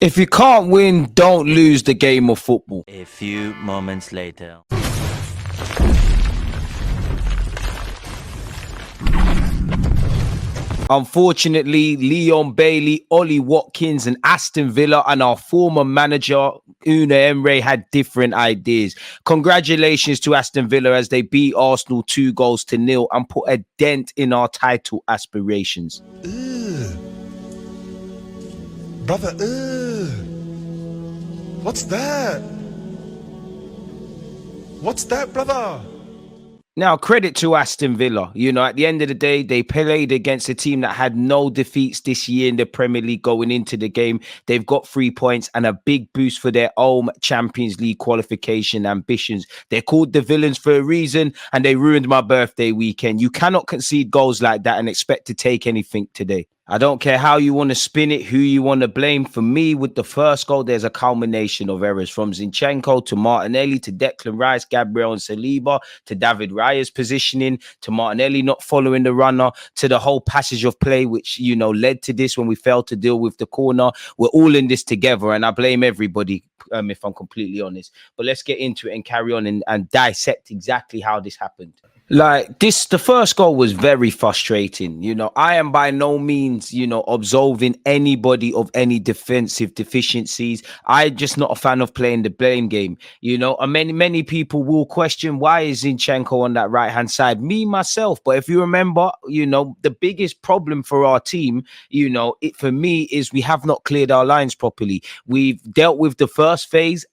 If you can't win, don't lose the game of football. A few moments later. Unfortunately, Leon Bailey, Ollie Watkins, and Aston Villa and our former manager, Gooner Emre, had different ideas. Congratulations to Aston Villa as they beat Arsenal 2-0 and put a dent in our title aspirations. Brother, what's that? What's that, brother? Now, credit to Aston Villa. You know, at the end of the day, they played against a team that had no defeats this year in the Premier League going into the game. They've got 3 points and a big boost for their own Champions League qualification ambitions. They're called the villains for a reason, and they ruined my birthday weekend. You cannot concede goals like that and expect to take anything today. I don't care how you want to spin it, who you want to blame. For me, with the first goal, there's a culmination of errors from Zinchenko to Martinelli to Declan Rice, Gabriel and Saliba to David Raya's positioning to Martinelli not following the runner to the whole passage of play, which, you know, led to this when we failed to deal with the corner. We're all in this together, and I blame everybody, if I'm completely honest. But let's get into it and carry on and dissect exactly how this happened. Like this, the first goal was very frustrating. You know, I am by no means, you know, absolving anybody of any defensive deficiencies. I'm just not a fan of playing the blame game. You know, and many people will question why is Zinchenko on that right hand side. Me myself, but if you remember, you know, the biggest problem for our team, you know, for me is we have not cleared our lines properly. We've dealt with the first phase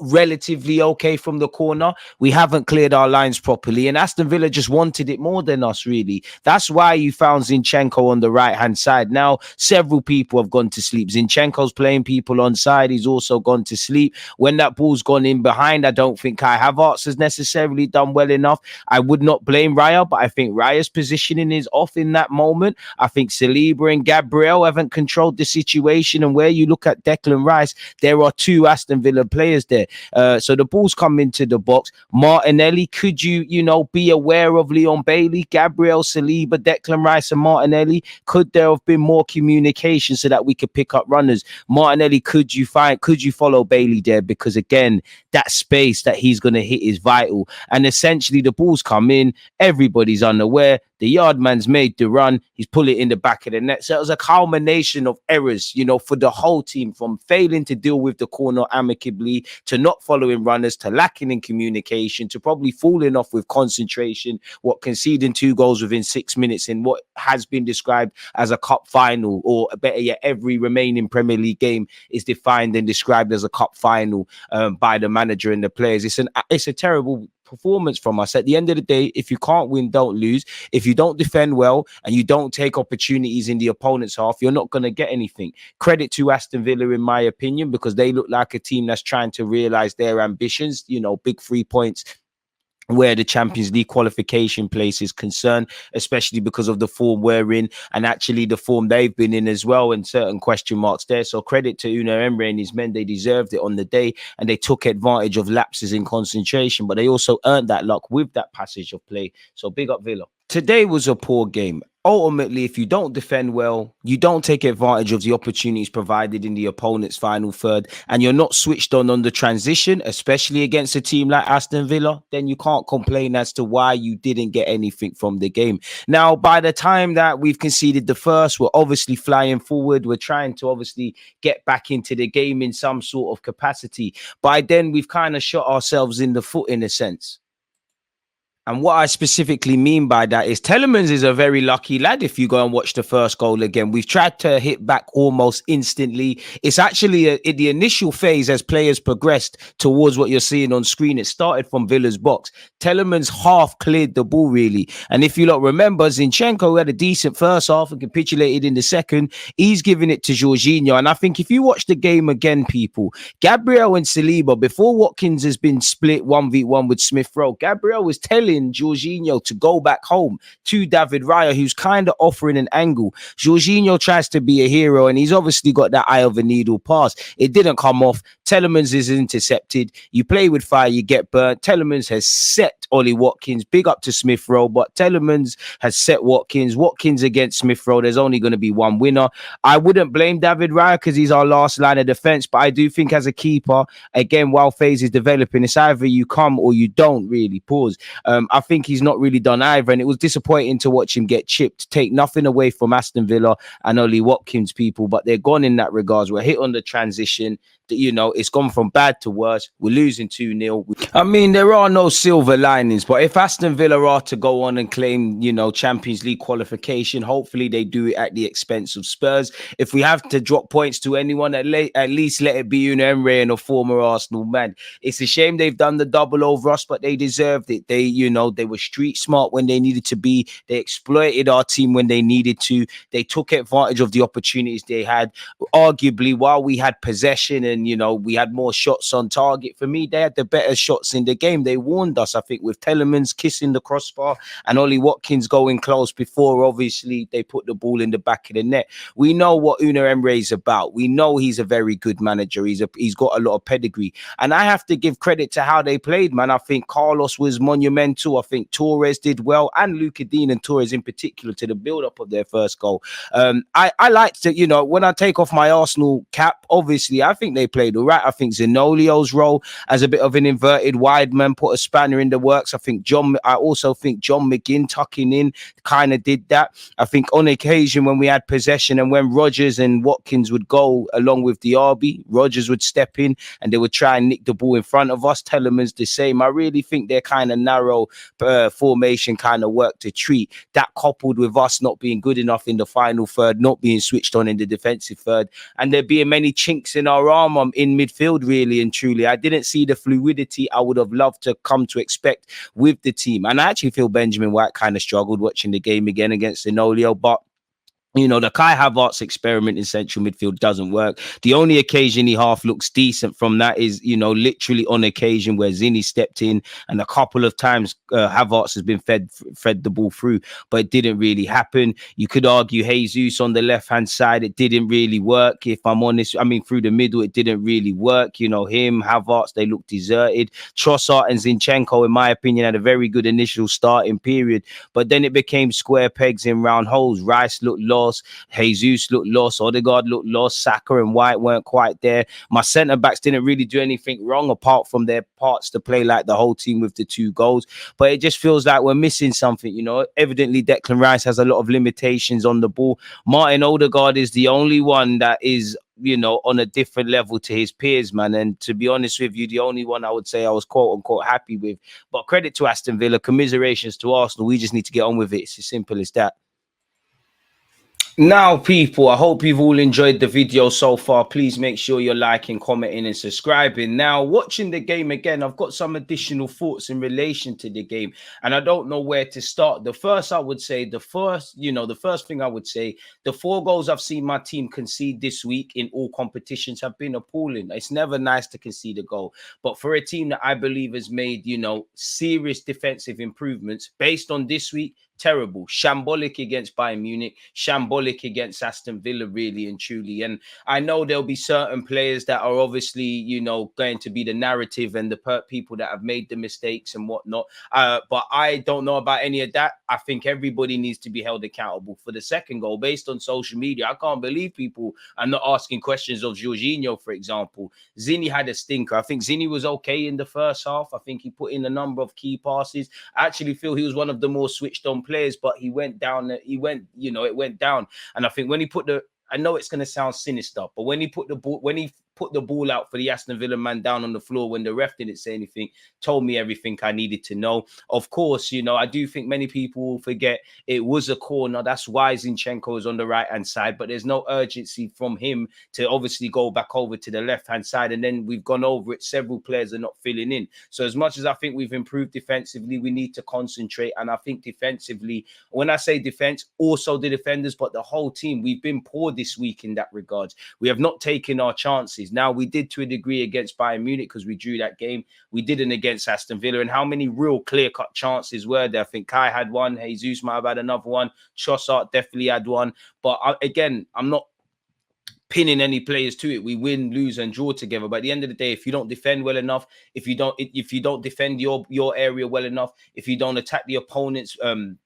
relatively okay from the corner. We haven't cleared our lines properly, and Aston Villa just wanted it more than us, really. That's why you found Zinchenko on the right hand side. Now several people have gone to sleep. Zinchenko's playing people on side. He's also gone to sleep. When that ball's gone in behind, I don't think Kai Havertz has necessarily done well enough. I would not blame Raya, but I think Raya's positioning is off in that moment. I think Saliba and Gabriel haven't controlled the situation, and where you look at Declan Rice, there are 2 Aston Villa players there. So the ball's come into the box. Martinelli, could you know, be aware of Leon Bailey, Gabriel, Saliba, Declan Rice and Martinelli? Could there have been more communication so that we could pick up runners? Martinelli, could you follow Bailey there? Because again, that space that he's going to hit is vital. And essentially the ball's come in. Everybody's unaware. The yard man's made the run. He's put it in the back of the net. So it was a culmination of errors, you know, for the whole team, from failing to deal with the corner amicably to not following runners to lacking in communication to probably falling off with concentration, conceding 2 goals within 6 minutes in what has been described as a cup final, or better yet, every remaining Premier League game is defined and described as a cup final by the manager and the players. It's a terrible performance from us. At the end of the day, if you can't win, don't lose. If you don't defend well and you don't take opportunities in the opponent's half, you're not going to get anything. Credit to Aston Villa, in my opinion, because they look like a team that's trying to realize their ambitions, you know, big 3 points where the Champions League qualification place is concerned, especially because of the form we're in and actually the form they've been in as well, and certain question marks there. So credit to Unai Emery and his men. They deserved it on the day, and they took advantage of lapses in concentration, but they also earned that luck with that passage of play. So big up Villa. Today was a poor game. Ultimately, if you don't defend well, you don't take advantage of the opportunities provided in the opponent's final third, and you're not switched on the transition, especially against a team like Aston Villa, then you can't complain as to why you didn't get anything from the game. Now, by the time that we've conceded the first, we're obviously flying forward. We're trying to obviously get back into the game in some sort of capacity. By then, we've kind of shot ourselves in the foot in a sense. And what I specifically mean by that is Telemans is a very lucky lad. If you go and watch the first goal again, we've tried to hit back almost instantly. It's actually in the initial phase as players progressed towards what you're seeing on screen. It started from Villa's box. Telemans half cleared the ball, really. And if you lot remember, Zinchenko had a decent first half and capitulated in the second. He's giving it to Jorginho. And I think if you watch the game again, people, Gabriel and Saliba, before Watkins has been split 1v1 with Smith-Rowe, Gabriel was telling Jorginho to go back home to David Raya, who's kind of offering an angle. Jorginho tries to be a hero, and he's obviously got that eye of a needle pass. It didn't come off. Telemans is intercepted. You play with fire, you get burnt. Telemans has set Ollie Watkins. Big up to Smith Rowe, but Telemans has set Watkins. Watkins against Smith Rowe. There's only going to be one winner. I wouldn't blame David Raya because he's our last line of defense, but I do think as a keeper, again, while FaZe is developing, it's either you come or you don't really. Pause. I think he's not really done either, and it was disappointing to watch him get chipped. Take nothing away from Aston Villa and Ollie Watkins, people, but they're gone in that regards. We're hit on the transition. You know, it's gone from bad to worse. We're losing 2-0. I mean, there are no silver linings, but if Aston Villa are to go on and claim, you know, Champions League qualification, hopefully they do it at the expense of Spurs. If we have to drop points to anyone, at least let it be Unai Emery and a former Arsenal man. It's a shame they've done the double over us, but they deserved it. They, you know, they were street smart when they needed to be. They exploited our team when they needed to. They took advantage of the opportunities they had. Arguably, while we had possession and, you know, we had more shots on target, for me, they had the better shots in the game. They warned us, I think, with Telemans kissing the crossbar and Ollie Watkins going close before, obviously, they put the ball in the back of the net. We know what Unai Emery is about. We know he's a very good manager. He's got a lot of pedigree. And I have to give credit to how they played, man. I think Carlos was monumental. I think Torres did well, and Luka Dean and Torres in particular, to the build-up of their first goal. I like to, you know, when I take off my Arsenal cap, obviously, I think they played all right. I think Zenolio's role as a bit of an inverted wide man put a spanner in the works. I also think John McGinn tucking in kind of did that. I think on occasion when we had possession and when Rodgers and Watkins would go along with Diaby, Rodgers would step in and they would try and nick the ball in front of us. Telemans the same. I really think their kind of narrow formation kind of worked a treat. That coupled with us not being good enough in the final third, not being switched on in the defensive third, and there being many chinks in our armor in midfield, really and truly. I didn't see the fluidity I would have loved to come to expect with the team. And I actually feel Benjamin White kind of struggled watching the game again against Zenolio, but you know, the Kai Havertz experiment in central midfield doesn't work. The only occasion he half looks decent from that is, you know, literally on occasion where Zinni stepped in, and a couple of times Havertz has been fed the ball through, but it didn't really happen. You could argue Jesus on the left-hand side, it didn't really work, if I'm honest. I mean, through the middle, it didn't really work. You know, him, Havertz, they looked deserted. Trossard and Zinchenko, in my opinion, had a very good initial starting period, but then it became square pegs in round holes. Rice looked lost. Jesus looked lost. Odegaard looked lost. Saka and White weren't quite there. My centre backs didn't really do anything wrong apart from their parts to play like the whole team with the 2 goals. But it just feels like we're missing something, you know. Evidently, Declan Rice has a lot of limitations on the ball. Martin Odegaard is the only one that is, you know, on a different level to his peers, man. And to be honest with you, the only one I would say I was quote unquote happy with. But credit to Aston Villa, commiserations to Arsenal. We just need to get on with it. It's as simple as that. Now, people, I hope you've all enjoyed the video so far. Please make sure you're liking, commenting, and subscribing. Now, watching the game again, I've got some additional thoughts in relation to the game, and I don't know where to start. The first thing I would say, the 4 goals I've seen my team concede this week in all competitions have been appalling. It's never nice to concede a goal, but for a team that I believe has made, you know, serious defensive improvements based on this week, terrible. Shambolic against Bayern Munich, shambolic against Aston Villa, really and truly. And I know there'll be certain players that are obviously, you know, going to be the narrative and the people that have made the mistakes and whatnot. But I don't know about any of that. I think everybody needs to be held accountable for the second goal. Based on social media, I can't believe people are not asking questions of Jorginho, for example. Zinni had a stinker. I think Zinni was okay in the first half. I think he put in a number of key passes. I actually feel he was one of the more switched on players, but it went down. And I think when he put I know it's going to sound sinister, but when he put the ball out for the Aston Villa man down on the floor when the ref didn't say anything, told me everything I needed to know. Of course, you know, I do think many people will forget it was a corner. That's why Zinchenko is on the right-hand side, but there's no urgency from him to obviously go back over to the left-hand side. And then we've gone over it. Several players are not filling in. So as much as I think we've improved defensively, we need to concentrate. And I think defensively, when I say defense, also the defenders, but the whole team, we've been poor this week in that regard. We have not taken our chances. Now, we did to a degree against Bayern Munich because we drew that game. We didn't against Aston Villa. And how many real clear-cut chances were there? I think Kai had one. Jesus might have had another one. Trossard definitely had one. But again, I'm not pinning any players to it. We win, lose, and draw together. But at the end of the day, if you don't defend well enough, if you don't defend your area well enough, if you don't attack the opponent's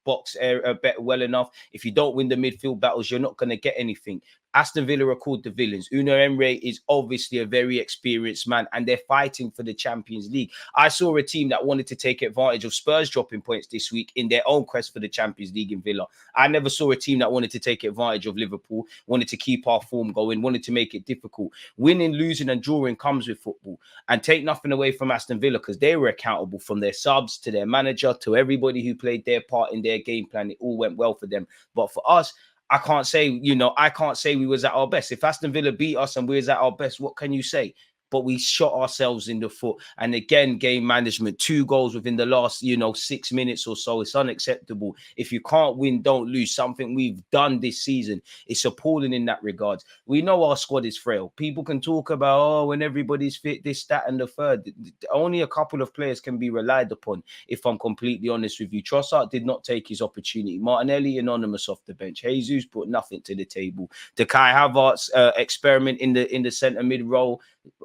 box area well enough, if you don't win the midfield battles, you're not going to get anything. Aston Villa are called the villains. Unai Emery is obviously a very experienced man, and they're fighting for the Champions League. I saw a team that wanted to take advantage of Spurs dropping points this week in their own quest for the Champions League in Villa. I never saw a team that wanted to take advantage of Liverpool, wanted to keep our form going, wanted to make it difficult. Winning, losing, and drawing comes with football. And take nothing away from Aston Villa, because they were accountable, from their subs to their manager to everybody who played their part in their game plan. It all went well for them. But for us, I can't say we was at our best. If Aston Villa beat us and we was at our best, what can you say? But we shot ourselves in the foot. And again, game management, 2 goals within the last, 6 minutes or so. It's unacceptable. If you can't win, don't lose. Something we've done this season. It's appalling in that regard. We know our squad is frail. People can talk about, when everybody's fit, this, that, and the third. Only a couple of players can be relied upon, if I'm completely honest with you. Trossard did not take his opportunity. Martinelli, anonymous off the bench. Jesus brought nothing to the table. The Kai Havertz experiment in the centre mid role,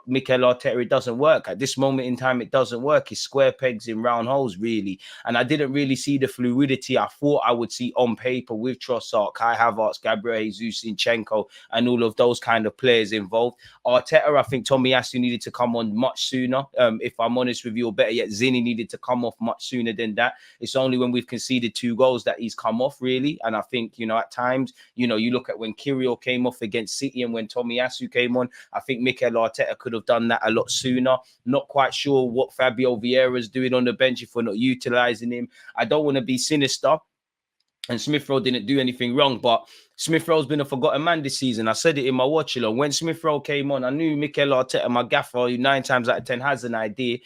Mikel Arteta, it doesn't work. At this moment in time, it doesn't work. It's square pegs in round holes, really. And I didn't really see the fluidity I thought I would see on paper with Trossard, Kai Havertz, Gabriel Jesus, Zinchenko, and all of those kind of players involved. Arteta, I think Tomiyasu needed to come on much sooner. If I'm honest with you, or better yet, Zinni needed to come off much sooner than that. It's only when we've conceded 2 goals that he's come off, really. And I think, at times, you look at when Kirill came off against City and when Tomiyasu came on, I think Mikel Arteta could have done that a lot sooner. Not quite sure what Fabio Vieira's doing on the bench if we're not utilising him. I don't want to be sinister, and Smith Rowe didn't do anything wrong, but Smith Rowe's been a forgotten man this season. I said it in my watch along. When Smith Rowe came on, I knew Mikel Arteta, my gaffer, who 9 times out of 10 has an idea,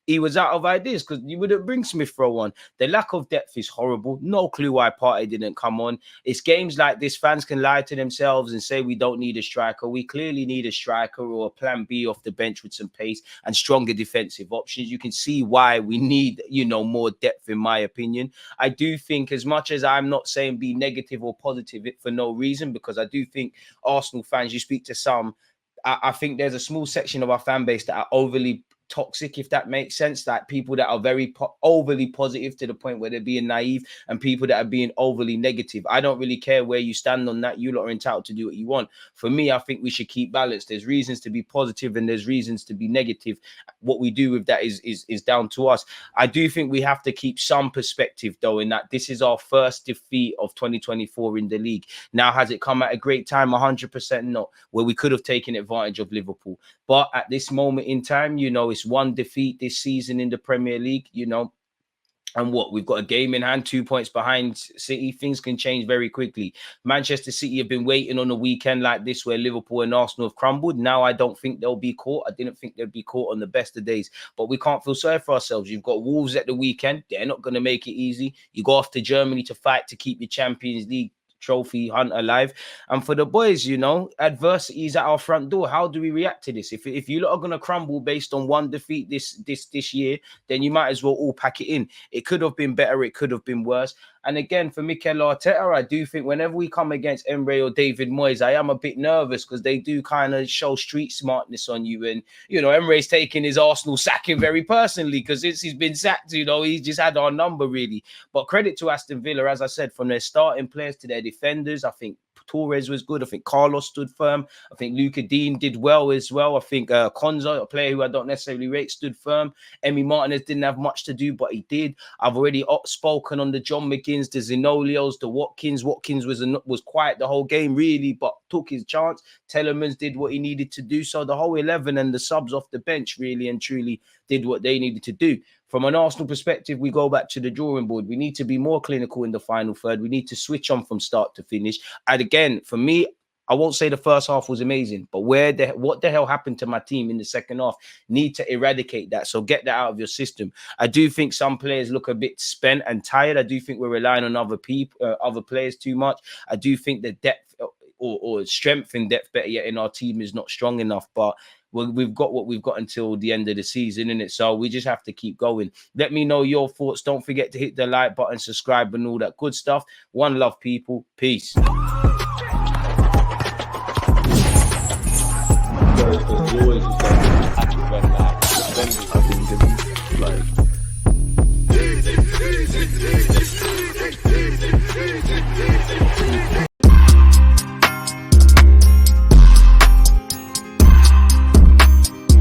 he was out of ideas, because you wouldn't bring Smith Rowe on. The lack of depth is horrible. No clue why Partey didn't come on. It's games like this, fans can lie to themselves and say we don't need a striker. We clearly need a striker or a plan B off the bench with some pace and stronger defensive options. You can see why we need, more depth, in my opinion. I do think, as much as I'm not saying be negative or positive for no reason, because I do think Arsenal fans, you speak to some, I think there's a small section of our fan base that are overly toxic, if that makes sense, like people that are very overly positive to the point where they're being naive, and people that are being overly negative. I don't really care where you stand on that. You lot are entitled to do what you want. For me, I think we should keep balance. There's reasons to be positive and there's reasons to be negative. What we do with that is down to us. I do think we have to keep some perspective, though, in that this is our first defeat of 2024 in the league. Now, has it come at a great time? 100% not, where we could have taken advantage of Liverpool. But at this moment in time, it's 1 defeat this season in the Premier League, and what? We've got a game in hand, 2 points behind City. Things can change very quickly. Manchester City have been waiting on a weekend like this where Liverpool and Arsenal have crumbled. Now I don't think they'll be caught. I didn't think they'd be caught on the best of days. But we can't feel sorry for ourselves. You've got Wolves at the weekend. They're not going to make it easy. You go off to Germany to fight to keep your Champions League trophy hunt alive. And for the boys, adversity is at our front door. How do we react to this? If you lot are going to crumble based on 1 defeat this year, then you might as well all pack it in. It could have been better. It could have been worse. And again, for Mikel Arteta, I do think whenever we come against Emery or David Moyes, I am a bit nervous, because they do kind of show street smartness on you. And, Emery's taking his Arsenal sacking very personally, because since he's been sacked, he's just had our number, really. But credit to Aston Villa, as I said, from their starting players to their defenders. I think Torres was good. I think Carlos stood firm. I think Luca Dean did well as well. I think Konza, a player who I don't necessarily rate, stood firm. Emi Martinez didn't have much to do, but he did. I've already spoken on the John McGinns, the Zinolios, the Watkins. Watkins was quiet the whole game, really, but took his chance. Telemans did what he needed to do. So the whole 11 and the subs off the bench really and truly did what they needed to do. From an Arsenal perspective, we go back to the drawing board. We need to be more clinical in the final third. We need to switch on from start to finish. And again, for me, I won't say the first half was amazing, but what the hell happened to my team in the second half? Need to eradicate that. So get that out of your system. I do think some players look a bit spent and tired. I do think we're relying on other players too much. I do think the depth or strength in depth, better yet, in our team is not strong enough. But we've got what we've got until the end of the season, innit? So we just have to keep going. Let me know your thoughts. Don't forget to hit the like button, subscribe, and all that good stuff. One love, people. Peace. because he always was going to attack it when like defenders. I think like